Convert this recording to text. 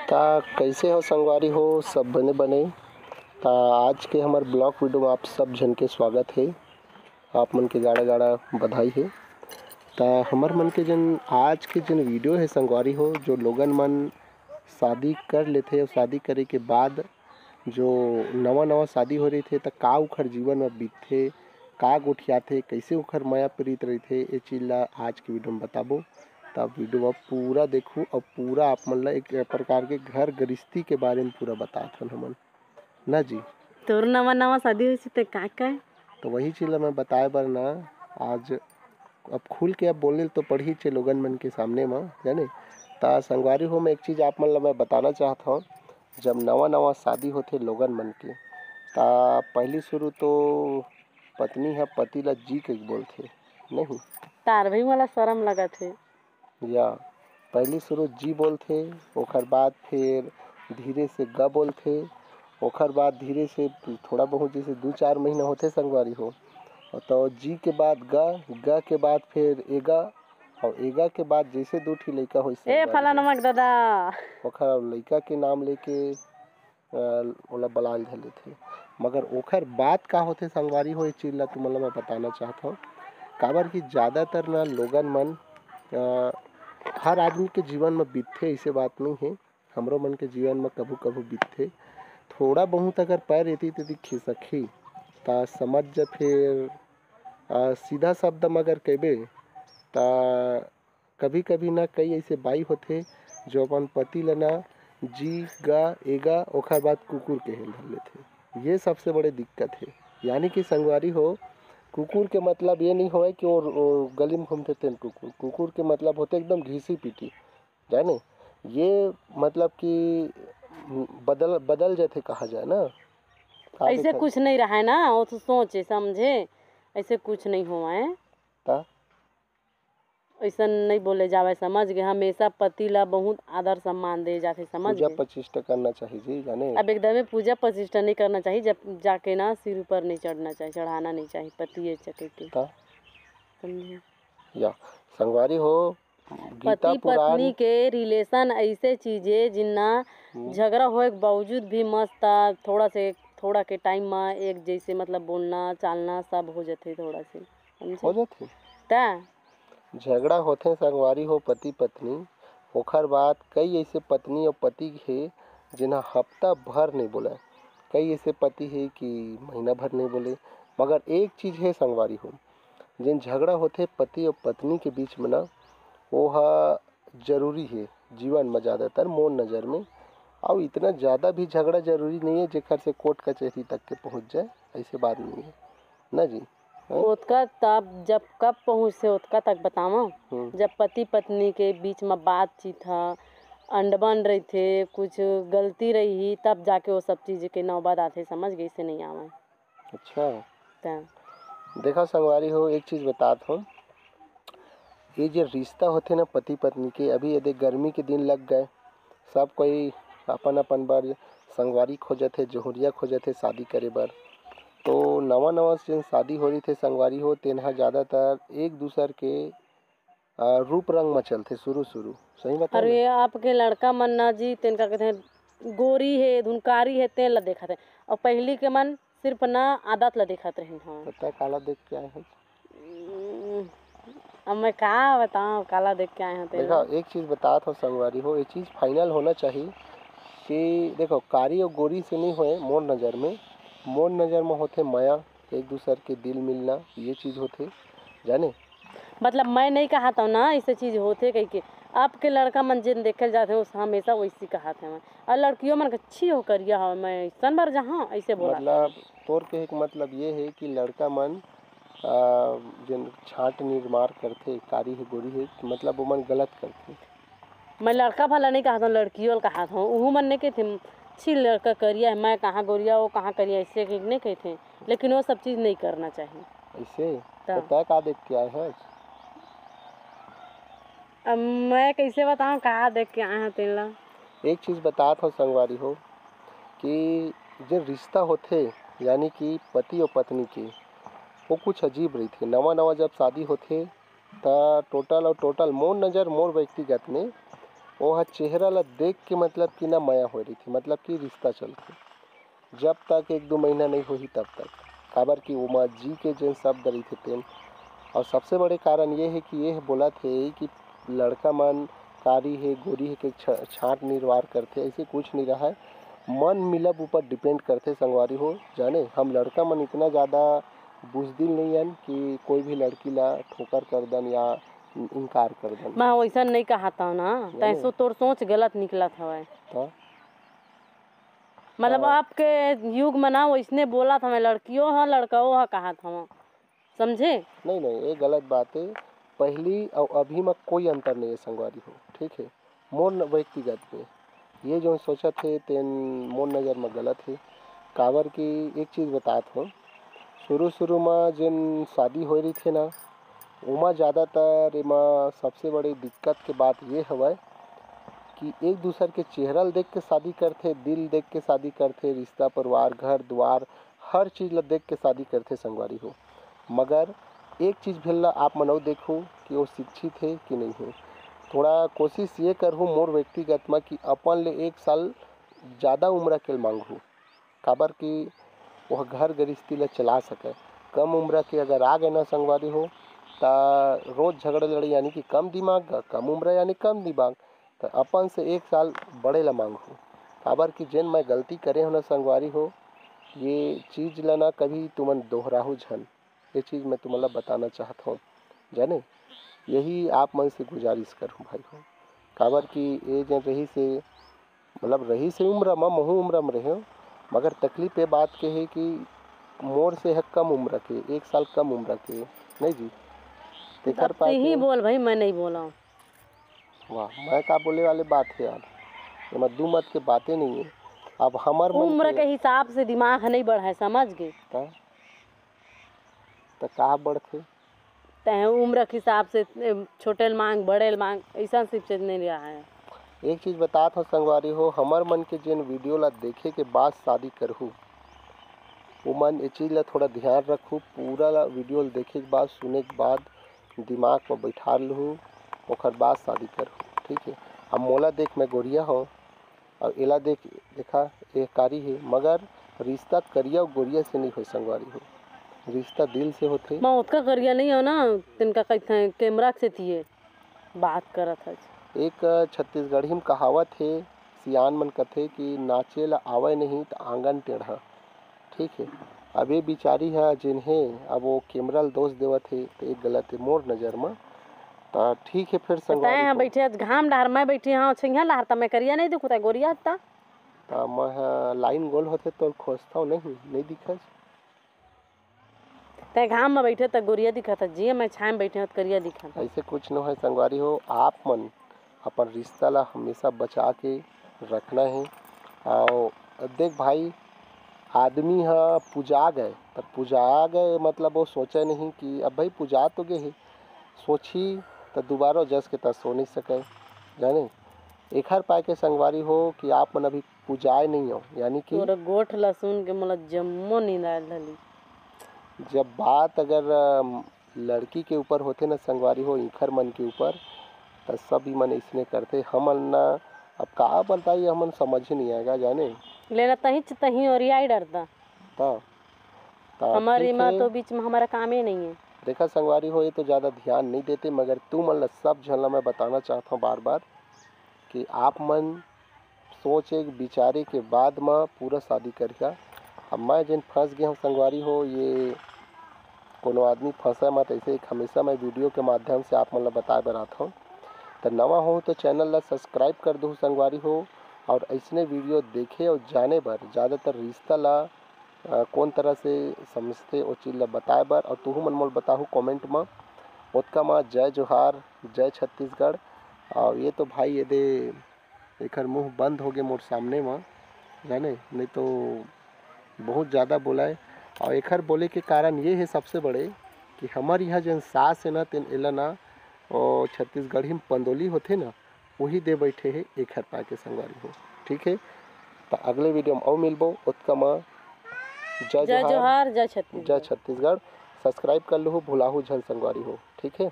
ता कैसे हो संगवारी हो सब बने बने। ता आज के हमार ब्लॉग वीडियो में आप सब जन के स्वागत है। आप मन के गाड़ा गाड़ा बधाई है। ता हमार मन के जन आज के जन वीडियो है संगवारी हो, जो लोगन मन शादी कर लेते और शादी करे के बाद जो नवा नवा शादी हो रही थे, ता का उखर जीवन में बीतते, का गोठियाथे, कैसे उखर माया प्रीत रही थे, ये चीज़ ला आज के वीडियो में बताबो। तब वीडियो पूरा देखूँ और पूरा आप मन ला एक प्रकार के घर गृहस्थी के बारे में पूरा बताथन हमन ना जी। तोर नवा नवा शादी हुई ते का तो वही चीज़ ला मैं बताए बर ना आज अब खुल के अब बोले तो पढ़ी चे लोगन मन के सामने में जाने। ता संगवारी हो मैं एक चीज़ आप मन ला मैं बताना चाहता हूँ। जब नवा नवा शादी होते लोगन मन के, ता पहली शुरू तो पत्नी है पति ला जी के बोलते नहीं, तार भी मला शर्म लगा थे या पहली शुरू जी बोलते, ओखर बाद फिर धीरे से ग बोलते, ओखर बाद धीरे से थोड़ा बहुत जैसे 2-4 महीना होते संगवारी हो, तो जी के बाद ग के बाद फिर एगा, और एगा के बाद जैसे 2 ठी लड़का हो ए फला नमक दादा ओखर लड़का के नाम लेके ओला बलाल धले थे। मगर ओखर बात का होते संगवारी हो, इस चीज़ ला तुमला मैं बताना चाहता हूँ। काबर कि ज़्यादातर ना लोगन मन हर आदमी के जीवन में बीतते ऐसे बात नहीं है, हमरो मन के जीवन में कभू कभू बीतते। थोड़ा बहुत अगर पैर रहती तो खिसकी ता समझ जा फिर सीधा शब्द मगर कहबे ता कभी कभी ना कई ऐसे बाई होते जो अपन पति लेना जी गा एगा ओखर बाद कुकुर के हेल धर लेते। ये सबसे बड़े दिक्कत है। यानी कि संगवारी हो, कुकुर के मतलब ये नहीं होए कि वो गली में घूमते थे कुकुर, कुकुर के मतलब होते एकदम घीसी पीटी जाने। ये मतलब कि बदल बदल जाते कहा जाए ना। ऐसे कुछ नहीं रहा है ना, वो तो सोचे समझे ऐसे कुछ नहीं हुआ है। ऐसा नहीं बोले जावे, समझ गए। हमेशा पति ला बहुत आदर सम्मान दे जाते, समझ गए। पूजा प्रतिष्ठा करना चाहिए जी जाने। अब एकदम पूजा प्रतिष्ठा नहीं करना चाहिए, जब जाके ना सिर ऊपर नहीं चढ़ना चाहिए, चढ़ाना नहीं चाहिए पति चके के समझे। या संगवारी हो गीता पति पत्नी के रिलेशन ऐसे चीजें जिन्ना झगड़ा होए के बावजूद भी मस्त थोड़ा के टाइम में एक जैसे मतलब बोलना चालना सब हो जाते थोड़ा से हो जाते। ता झगड़ा होते संगवारी हो पति पत्नी, ओखर बाद कई ऐसे पत्नी और पति है जिन्हें हफ्ता भर नहीं बोला, कई ऐसे पति है कि महीना भर नहीं बोले। मगर एक चीज़ है संगवारी हो, जिन झगड़ा होते पति और पत्नी के बीच में ना, वो जरूरी है जीवन में ज़्यादातर मोर नज़र में। और इतना ज़्यादा भी झगड़ा जरूरी नहीं है जेकर से कोर्ट कचहरी तक के पहुंच जाए, ऐसे बात नहीं है ना जी। उतका तब जब कब पहुँचते उतका तक बताओ। जब पति पत्नी के बीच में बातचीत है, अंडबन रही थे, कुछ गलती रही, तब जाके वो सब चीज़ के नौबत आते, समझ गई से नहीं आवे। अच्छा देखा संगवारी हो, एक चीज़ बताता हूँ। ये जो रिश्ता होते ना पति पत्नी के, अभी यदि गर्मी के दिन लग गए, सब कोई अपन अपन बार संगवारी खोजते, जोहरिया खोजते शादी करे बर। तो नवा नवा से शादी हो रही थे संगवारी हो, तेनहा ज़्यादातर एक दूसर के रूप रंग में चलते शुरू सही बता। अरे आपके लड़का मन ना जी तेनका कहते हैं गोरी है धुनकारी है तेन ला देखा थे, और पहली के मन सिर्फ ना आदत ला देखत रहे। हाँ पता काला देख के आए हैं। अब मैं का बताऊँ काला देख के आए हैं। देखा एक चीज़ बता था संगवारी हो, ये चीज़ फाइनल होना चाहिए कि देखो कारी और गोरी से नहीं होए मोर नज़र में होते माया, एक दूसरे के दिल मिलना, ये चीज़ होते जाने। मतलब मैं नहीं कहा था ना ऐसे चीज़ होते कहीं के, आपके लड़का मन जिन देखे जाते हैं उस हमेशा वैसी कहा थे मैं, और लड़कियों मन अच्छी हो करिया हो मैं सन बार जहाँ ऐसे बोला। मतलब तोर के एक मतलब ये है कि लड़का मन जिन छाट निर्माण करते कारी है गोरी है, मतलब वो मन गलत करते। मैं लड़का भला नहीं कहा था, लड़कियों कहा था, वो मन नहीं कहते अच्छी लड़का करिया है, मैं कहाँ गोरिया वो कहाँ करिया, ऐसे नहीं कहते। लेकिन वो सब चीज़ नहीं करना चाहिए ऐसे। तो तय का देख के आए हैं? अब मैं कैसे बताऊँ कहाँ देख के आए हैं तेला। एक चीज़ बता था संगवारी हो कि जो रिश्ता होते यानी कि पति और पत्नी के, वो कुछ अजीब रही थे। नवा जब शादी होते तो टोटल मोर नज़र मोर व्यक्तिगत में वो चेहरा ला देख के मतलब कि ना माया हो रही थी, मतलब कि रिश्ता चल के जब तक 1-2 महीना नहीं होही तब तक काबर की उमा जी के जो शब्द रही थे तेन। और सबसे बड़े कारण ये है कि ये बोला थे कि लड़का मन कारी है गोरी है के छांट निर्वार करते, ऐसे कुछ नहीं रहा है। मन मिलब ऊपर डिपेंड करते संगवारी हो जाने। हम लड़का मन इतना ज़्यादा बुजदिल नहीं हन कि कोई भी लड़की ला ठोकर कर दन या इनकार कर दन। मैं वैसा नहीं कहा था ना, तैसो तोर सोच गलत निकला था भाई। तो मतलब आपके युग में ना वैसने बोला था, मैं लड़कियों हाँ लड़काओं हाँ कहा था मैं, समझे? नहीं ये गलत बात है। पहली और अभी में कोई अंतर नहीं है संगवारी हो, ठीक है। मोर व्यक्तिगत में ये जो सोचा थे तेन मोर नज़र में गलत है। काबर की एक चीज़ बतात हूँ, शुरू में जिन शादी हो रही थे ना उमा ज़्यादातर एमा सबसे बड़ी दिक्कत के बात ये हवा कि एक दूसरे के चेहरा देख के शादी करते, दिल देख के शादी करते, रिश्ता परिवार घर द्वार हर चीज़ ला देख के शादी करते संगवारी हो। मगर एक चीज़ भेला आप मनऊ देखो कि वो शिक्षित है कि नहीं है। थोड़ा कोशिश ये करहूँ मोर व्यक्तिगत में कि अपन ले 1 साल ज़्यादा उम्र के मांगू, काबर कि वह घर गृहस्थी ला चला सके। कम उम्र के अगर आ गए ना संगवारी हो ता रोज़ झगड़ा लड़ी यानी कि कम दिमाग, कम उम्र यानी कम दिमाग। तो अपन से 1 साल बड़े ला मांगू, काबर कि जेन मैं गलती करे हो ना संगवारी हो ये चीज़ ला ना कभी तुमन दोहराहू झन। ये चीज़ मैं तुम्हारा बताना चाहता हूँ जाने। यही आप मन से गुजारिश करूँ भाई हो, काबर कि ये जन रही से मतलब रही से उम्र में महू उम्र में रहे, मगर तकलीफ ये बात के है कि मोर से है कम उम्र के, 1 साल कम उम्र के नहीं जी। तेखर अब ही बोल भाई, मैं नहीं बोला हूँ। वाह मैं का बोले वाले बात है यार, ये दू मत के बातें नहीं है। अब हमार उम्र के हिसाब से दिमाग नहीं बढ़ा, समझ गए? तो कहा बढ़ते तय उम्र के हिसाब से छोटे मांग बड़े मांग ऐसा सिर्फ नहीं रहा है। एक चीज़ बता था संगवारी हो, हमार मन के जिन वीडियो ला देखे के बाद शादी करहूँ वो मन ये चीज़ ला थोड़ा ध्यान रखूँ, पूरा ला वीडियो देखे के बाद सुने के बाद दिमाग में बैठा लूँ और बाद शादी करूँ, ठीक है। अब मोला देख मैं गोरिया हूँ और एला देखा ये कारी है, मगर रिश्ता करिया और गोरिया से नहीं हो संगवारी हो, रिश्ता दिल से होते। मैं उसका करिया नहीं हो ना, तिनका कहते कैमरा से थी बात करत है। एक छत्तीसगढ़ी में कहावत है, सियान मन कथे कि नाचे ला आवे नहीं तो आंगन टेढ़ा, ठीक है। अब ये बिचारी है जिन्हें अब वो कैमरा दोष देवत है तो एक गलत है मोर नज़र में। तो ठीक है फिर संगवारी को बैठे घाम डार मैं बैठी हाँ छिंगा लार ता मैं करिया नहीं दिखता गोरिया ता मैं लाइन गोल होते तो खोजता हूँ नहीं दिखा ते घाम में बैठे तो गोरिया दिखा था जी, मैं छाया में बैठे तो करिया दिखा था। ऐसे कुछ न है संगवारी हो, आप मन अपन रिश्ता ला हमेशा बचा के रखना है। और देख भाई आदमी हाँ पूजा गए तब पूजा गए मतलब वो सोचे नहीं कि अब भाई पूजा तो गए है, सोची तो दोबारा जस के तब सो नहीं सके जाने। एक हर पाए के संगवारी हो कि आप मन अभी पूजाए नहीं हो, यानी कि गोठ लहसुन के मतलब जम्मो नींद आयल। जब बात अगर लड़की के ऊपर होते ना संगवारी हो इखर मन के ऊपर तो सब ही मन इसने करते हमन ना। अब कहा बताइए हमन समझ ही नहीं आएगा जाने लेना तही और यही डरता हमारी माँ तो बीच में हमारा काम ही नहीं है। देखा संगवारी हो ये तो ज़्यादा ध्यान नहीं देते, मगर तू मन सब झलना मैं बताना चाहता हूँ बार बार कि आप मन सोचे विचारे के बाद में पूरा शादी करिया। अब मैं जिन फंस गया हूँ संगवारी हो ये कोनो आदमी फंसा मत, ऐसे हमेशा मैं वीडियो के माध्यम से आप मतलब बताए बर आता हूँ। तो नवा हो तो चैनल ला सब्सक्राइब कर दो संगवारी हो, और ऐसने वीडियो देखे और जाने बर ज़्यादातर रिश्ता ला कौन तरह से समझते वो चीज़ ला बताए बर। और तू मन मोल बताहू कमेंट में ओतका माँ जय जोहार जय छत्तीसगढ़। और ये तो भाई ये दे एक मुँह बंद हो गए मोर सामने में जाने, नहीं तो बहुत ज़्यादा बोला है। और एक बोले के कारण ये है सबसे बड़े कि हमारे यहाँ जन सास है ना तेन एला ना और छत्तीसगढ़ी में पंदोली होते ना वही दे बैठे है एक हर पा के संगवारी हो, ठीक है। तो अगले वीडियो में और मिलबो उतका माँ जय जोहार जय छत्तीसगढ़। सब्सक्राइब कर लो भुलाहू झन संगवारी हो, ठीक है।